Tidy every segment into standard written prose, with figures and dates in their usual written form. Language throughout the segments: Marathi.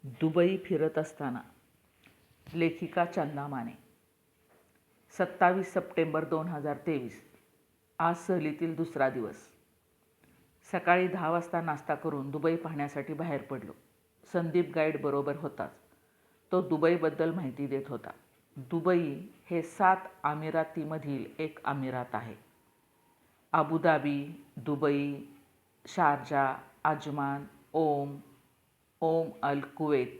दुबई फिरत असताना लेखिका चंदा माने. 27 सप्टेंबर 2023. आज सहलीतील दुसरा दिवस. सकाळी 10 वाजता नाश्ता करून दुबई पाहण्यासाठी बाहेर पडलो. संदीप गाईड बरोबर होताच. तो दुबईबद्दल माहिती देत होता. दुबई हे 7 अमिरातीमधील एक अमिरात आहे. अबुधाबी, दुबई, शारजा, अजमान, ओम अल कुवैत,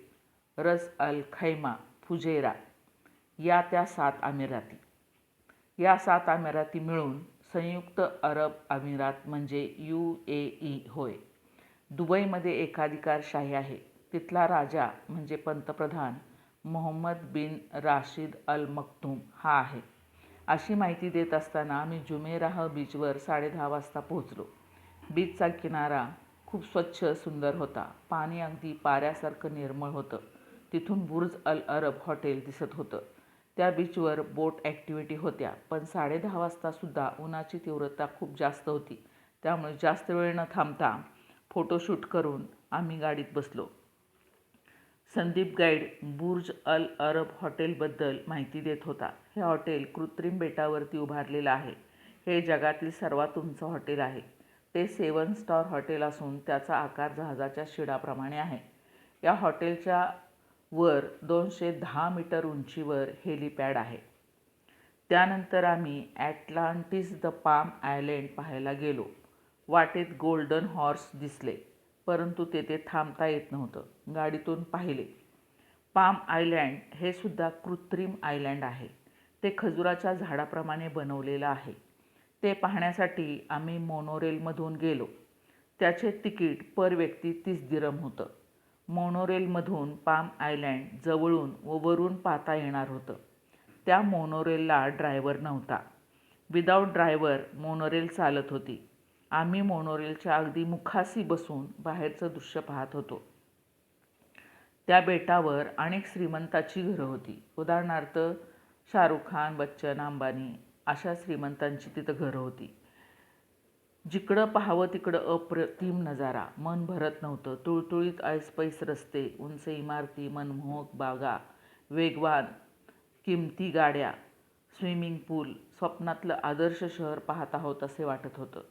रस अल खैमा, फुजेरा या त्या 7 अमिराती. या 7 अमिराती मिळून संयुक्त अरब अमिरात म्हणजे UAE होय. दुबईमध्ये एकाधिकारशाही आहे. तिथला राजा म्हणजे पंतप्रधान मोहम्मद बिन राशिद अल मक्तूम हा आहे. अशी माहिती देत असताना आम्ही जुमेराह बीचवर 10:30 वाजता पोहोचलो. बीचचा किनारा खूप स्वच्छ सुंदर होता. पाणी अगदी पाऱ्यासारखं निर्मळ होतं. तिथून बुर्ज अल अरब हॉटेल दिसत होतं. त्या बीचवर बोट ॲक्टिव्हिटी होत्या, पण 10:30 वाजतासुद्धा उन्हाची तीव्रता खूप जास्त होती. त्यामुळे जास्त वेळ न थांबता फोटोशूट करून आम्ही गाडीत बसलो. संदीप गाईड बुर्ज अल अरब हॉटेलबद्दल माहिती देत होता. हे हॉटेल कृत्रिम बेटावरती उभारलेलं आहे. हे जगातील सर्वात उंच हॉटेल आहे. ते 7 स्टार हॉटेल असून त्याचा आकार जहाजाच्या शिडाप्रमाणे आहे. या हॉटेलच्या वर 210 मीटर उंचीवर हेलिपॅड आहे. त्यानंतर आम्ही ॲटलांटिस द पाम आयलँड पाहायला गेलो. वाटेत गोल्डन हॉर्स दिसले, परंतु तेथे थांबता येत नव्हतं. गाडीतून पाहिले. पाम आयलँड हे सुद्धा कृत्रिम आयलँड आहे. ते खजुराच्या झाडाप्रमाणे बनवलेलं आहे. ते पाहण्यासाठी आम्ही मोनोरेलमधून गेलो. त्याचे तिकीट पर व्यक्ती 30 दिरहम होतं. मोनोरेलमधून पाम आयलँड जवळून व वरून पाहता येणार होतं. त्या मोनोरेलला ड्रायव्हर नव्हता. विदाऊट ड्रायव्हर मोनोरेल चालत होती. आम्ही मोनोरेलच्या अगदी मुखाशी बसून बाहेरचं दृश्य पाहत होतो. त्या बेटावर अनेक श्रीमंताची घरं होती. उदाहरणार्थ शाहरुख खान, बच्चन, अंबानी अशा श्रीमंतांची तिथं घरं होती. जिकडं पाहावं तिकडं अप्रतिम नजारा. मन भरत नव्हतं. तुळतुळीत ऐसपैस रस्ते, उंच इमारती, मनमोहक बागा, वेगवान किमती गाड्या, स्विमिंग पूल. स्वप्नातलं आदर्श शहर पाहत आहोत असे वाटत होतं.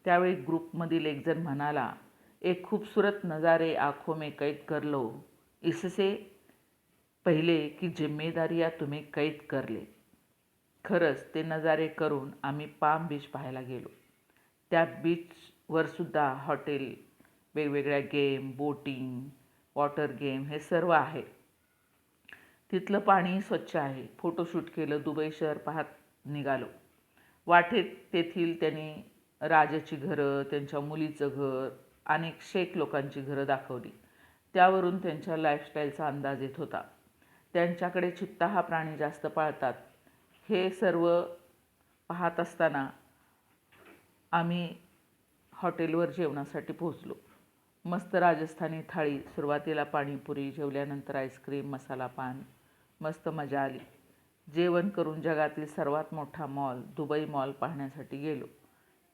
त्यावेळी ग्रुपमधील एकजण म्हणाला, एक खूबसूरत नजारे आँखों में कैद कर लो, इससे पहिले की जिम्मेदारियां तुम्हें कैद कर ले. खरंच ते नजारे करून आम्ही पाम बीच पाहायला गेलो. त्या बीचवरसुद्धा हॉटेल, वेगवेगळ्या गेम, बोटिंग, वॉटर गेम हे सर्व आहे. तिथलं पाणी स्वच्छ आहे. फोटोशूट केलं. दुबई शहर पाहत निघालो. वाटेत तेथील त्यांनी राजाची घरं, त्यांच्या मुलीचं घर, अनेक शेख लोकांची घरं दाखवली. त्यावरून त्यांच्या लाईफस्टाईलचा अंदाज येत होता. त्यांच्याकडे चित्ता हा प्राणी जास्त पाळतात. हे सर्व पाहत असताना आम्ही हॉटेलवर जेवणासाठी पोहोचलो. मस्त राजस्थानी थाळी. सुरुवातीला पाणीपुरी, जेवल्यानंतर आईस्क्रीम, मसाला पान. मस्त मजा आली. जेवण करून जगातील सर्वात मोठा मॉल दुबई मॉल पाहण्यासाठी गेलो.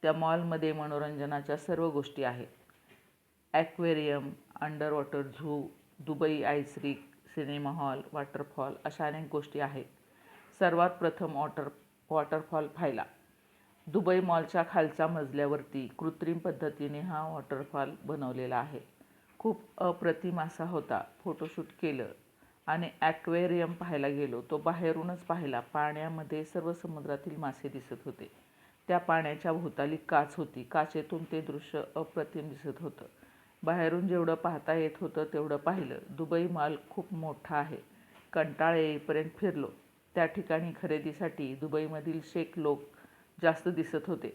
त्या मॉलमध्ये मनोरंजनाच्या सर्व गोष्टी आहेत. Aquarium, under water zoo, Dubai ice rink, cinema hall, waterfall अशा अनेक गोष्टी आहेत. सर्वात प्रथम वॉटरफॉल पाहिला. दुबई मॉलच्या खालच्या मजल्यावरती कृत्रिम पद्धतीने हा वॉटरफॉल बनवलेला आहे. खूप अप्रतिम असा होता. फोटोशूट केलं आणि ॲक्वेरियम पाहायला गेलो. तो बाहेरूनच पाहिला. पाण्यामध्ये सर्व समुद्रातील मासे दिसत होते. त्या पाण्याच्या भोवताली काच होती. काचेतून ते दृश्य अप्रतिम दिसत होतं. बाहेरून जेवढं पाहता येत होतं तेवढं पाहिलं. दुबई मॉल खूप मोठा आहे. कंटाळा येईपर्यंत फिरलो. त्या ठिकाणी खरेदीसाठी दुबईमधील शेख लोक जास्त दिसत होते,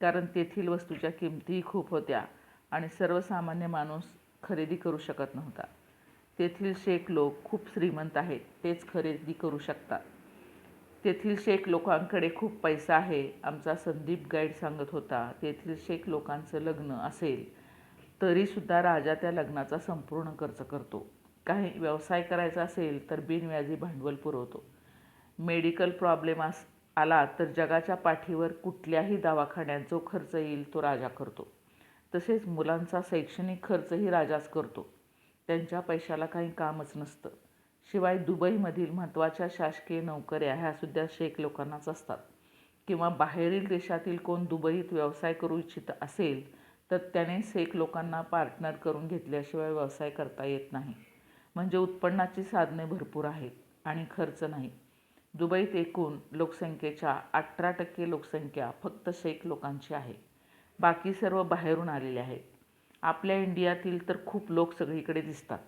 कारण तेथील वस्तूच्या किमतीही खूप होत्या आणि सर्वसामान्य माणूस खरेदी करू शकत नव्हता. तेथील शेख लोक खूप श्रीमंत आहेत. तेच खरेदी करू शकतात. तेथील शेख लोकांकडे खूप पैसा आहे. आमचा संदीप गाईड सांगत होता, तेथील शेख लोकांचं लग्न असेल तरीसुद्धा राजा त्या लग्नाचा संपूर्ण खर्च करतो. काही व्यवसाय करायचा असेल तर बिनव्याजी भांडवल पुरवतो. मेडिकल प्रॉब्लेम आला तर जगाच्या पाठीवर कुठल्याही दवाखान्यात जो खर्च येईल तो राजा करतो. तसेच मुलांचा शैक्षणिक खर्चही राजाच करतो. त्यांच्या पैशाला काही कामच नसतं. शिवाय दुबईमधील महत्त्वाच्या शासकीय नोकऱ्या ह्यासुद्धा शेख लोकांनाच असतात. किंवा बाहेरील देशातील कोण दुबईत व्यवसाय करू इच्छित असेल तर त्याने शेख लोकांना पार्टनर करून घेतल्याशिवाय व्यवसाय करता येत नाही. म्हणजे उत्पन्नाची साधने भरपूर आहेत आणि खर्च नाही. दुबईत एकूण लोकसंख्येच्या 18% लोकसंख्या फक्त शेख लोकांची आहे. बाकी सर्व बाहेरून आलेले आहेत. आपल्या इंडियातील तर खूप लोक सगळीकडे दिसतात.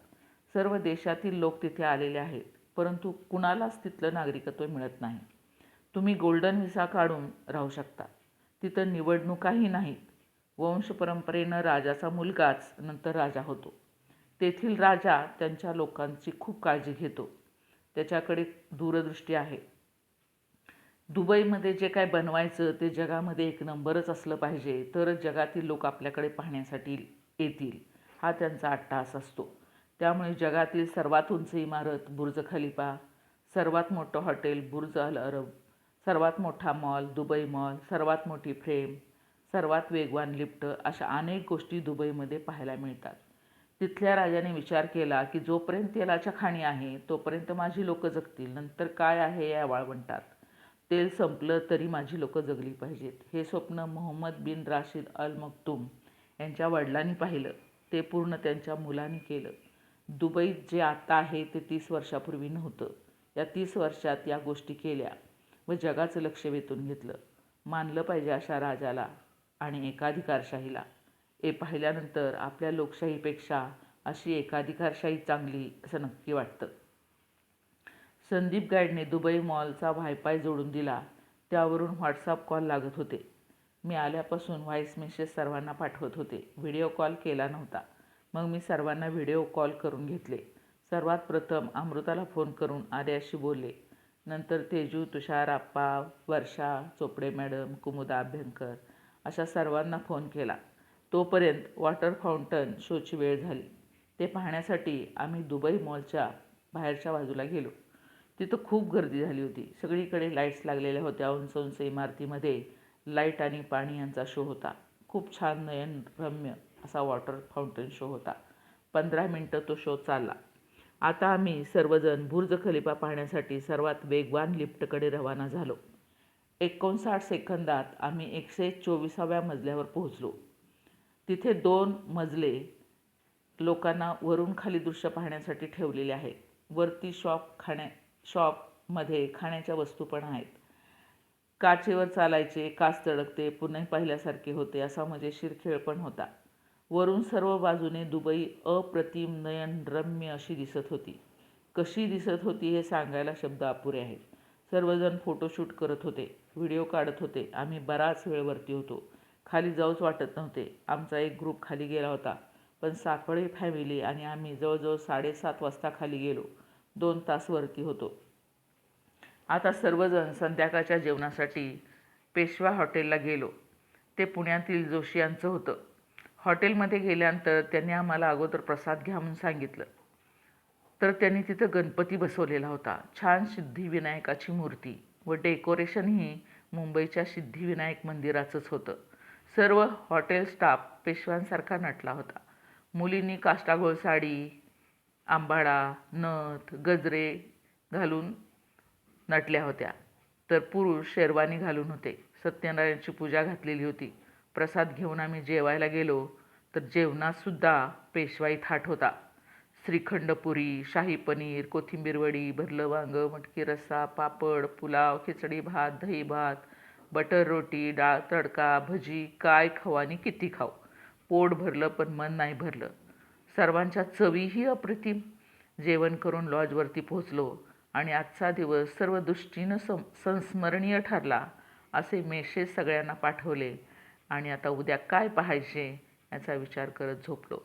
सर्व देशातील लोक तिथे आलेले आहेत, परंतु कुणालाच तिथलं नागरिकत्व मिळत नाही. तुम्ही गोल्डन व्हिसा काढून राहू शकता. तिथं निवडणुकाही नाहीत. वंशपरंपरेनं राजाचा मुलगाच नंतर राजा होतो. तेथील राजा त्यांच्या लोकांची खूप काळजी घेतो. त्याच्याकडे दूरदृष्टी आहे. दुबईमध्ये जे काय बनवायचं ते जगामध्ये एक नंबरच असलं पाहिजे, तरच जगातील लोक आपल्याकडे पाहण्यासाठी येतील, हा त्यांचा अट्टाहास असतो. त्यामुळे जगातील सर्वात उंच इमारत बुर्ज खलिफा, सर्वात मोठं हॉटेल बुर्ज अल अरब, सर्वात मोठा मॉल दुबई मॉल, सर्वात मोठी फ्रेम, सर्वात वेगवान लिफ्ट अशा अनेक गोष्टी दुबईमध्ये पाहायला मिळतात. तिथल्या राजाने विचार केला की जोपर्यंत तेलाच्या खाणी आहे तोपर्यंत माझी लोकं जगतील, नंतर काय आहे या वाळवंटात. तेल संपलं तरी माझी लोकं जगली पाहिजेत. हे स्वप्न मोहम्मद बिन राशिद अल मक्तूम यांच्या वडिलांनी पाहिलं. ते पूर्ण त्यांच्या मुलांनी केलं. दुबईत जे आता आहे ते 30 वर्षापूर्वी नव्हतं. या 30 वर्षात या गोष्टी केल्या व जगाचं लक्ष वेधून घेतलं. मानलं पाहिजे अशा राजाला आणि एकाधिकारशाहीला. हे पाहिल्यानंतर आपल्या लोकशाहीपेक्षा अशी एकाधिकारशाही चांगली असं नक्की वाटतं. संदीप गाईडने दुबई मॉलचा वायफाय जोडून दिला. त्यावरून व्हॉट्सअप कॉल लागत होते. मी आल्यापासून व्हॉईस मेसेज सर्वांना पाठवत होते. व्हिडिओ कॉल केला नव्हता. मग मी सर्वांना व्हिडिओ कॉल करून घेतले. सर्वात प्रथम अमृताला फोन करून आर्याशी बोलले. नंतर तेजू, तुषार आप्पा, वर्षा, चोपडे मॅडम, कुमुदा अभ्यंकर अशा सर्वांना फोन केला. तोपर्यंत वॉटर फाउंटन शोची वेळ झाली. ते पाहण्यासाठी आम्ही दुबई मॉलच्या बाहेरच्या बाजूला गेलो. तिथं खूप गर्दी झाली होती. सगळीकडे लाईट्स लागलेल्या होत्या. उंच उंच इमारतीमध्ये लाईट आणि पाणी यांचा शो होता. खूप छान नयनरम्य असा वॉटर फाउंटन शो होता. 15 मिनटं तो शो चालला. आता आम्ही सर्वजण बुर्ज खलिफा पाहण्यासाठी सर्वात वेगवान लिफ्टकडे रवाना झालो. 59 सेकंदात आम्ही 124व्या मजल्यावर पोहोचलो. तिथे 2 मजले लोकांना वरून खाली दृश्य पाहण्यासाठी ठेवलेले आहेत. वरती शॉपमध्ये खाण्याच्या वस्तू पण आहेत. काचेवर चालायचे, काच तडकते, पुन्हा पाहिल्यासारखे होते, असा मजेशीर खेळ पण होता. वरून सर्व बाजूने दुबई अप्रतिम नयनरम्य अशी दिसत होती. कशी दिसत होती हे सांगायला शब्द अपुरे आहेत. सर्वजण फोटोशूट करत होते, व्हिडिओ काढत होते. आम्ही बराच वेळ वरती होतो. खाली जाऊच वाटत नव्हते. आमचा एक ग्रुप खाली गेला होता, पण साखळे फॅमिली आणि आम्ही जवळजवळ 7:30 वाजता खाली गेलो. 2 तास वरती होतो. आता सर्वजण संध्याकाळच्या जेवणासाठी पेशवा हॉटेलला गेलो. ते पुण्यातील जोशी यांचं होतं. हॉटेलमध्ये गेल्यानंतर त्यांनी आम्हाला अगोदर प्रसाद घ्या म्हणून सांगितलं. तर त्यांनी तिथं गणपती बसवलेला होता. छान सिद्धिविनायकाची मूर्ती व डेकोरेशनही मुंबईच्या सिद्धिविनायक मंदिराचंच होतं. सर्व हॉटेल स्टाफ पेशव्यांसारखा नटला होता. मुलींनी काष्टागोळ साडी, आंबाडा, नथ, गजरे घालून नटल्या होत्या, तर पुरुष शेरवानी घालून होते. सत्यनारायणची पूजा घातलेली होती. प्रसाद घेऊन आम्ही जेवायला गेलो तर जेवणातसुद्धा पेशवाई थाट होता. श्रीखंड पुरी, शाही पनीर, कोथिंबीर वडी, भरलं वांगं, मटकी रस्सा, पापड, पुलाव, खिचडी भात, दही भात, बटर रोटी, डाळ तडका, भजी. काय खाऊ आणि किती खाऊ. पोट भरलं पण मन नाही भरलं. सर्वांच्या चवीही अप्रतिम. जेवण करून लॉजवरती पोहोचलो आणि आजचा दिवस सर्व दृष्टीनं संस्मरणीय ठरला असे मेसेज सगळ्यांना पाठवले आणि आता उद्या काय पाहायचे याचा विचार करत झोपलो.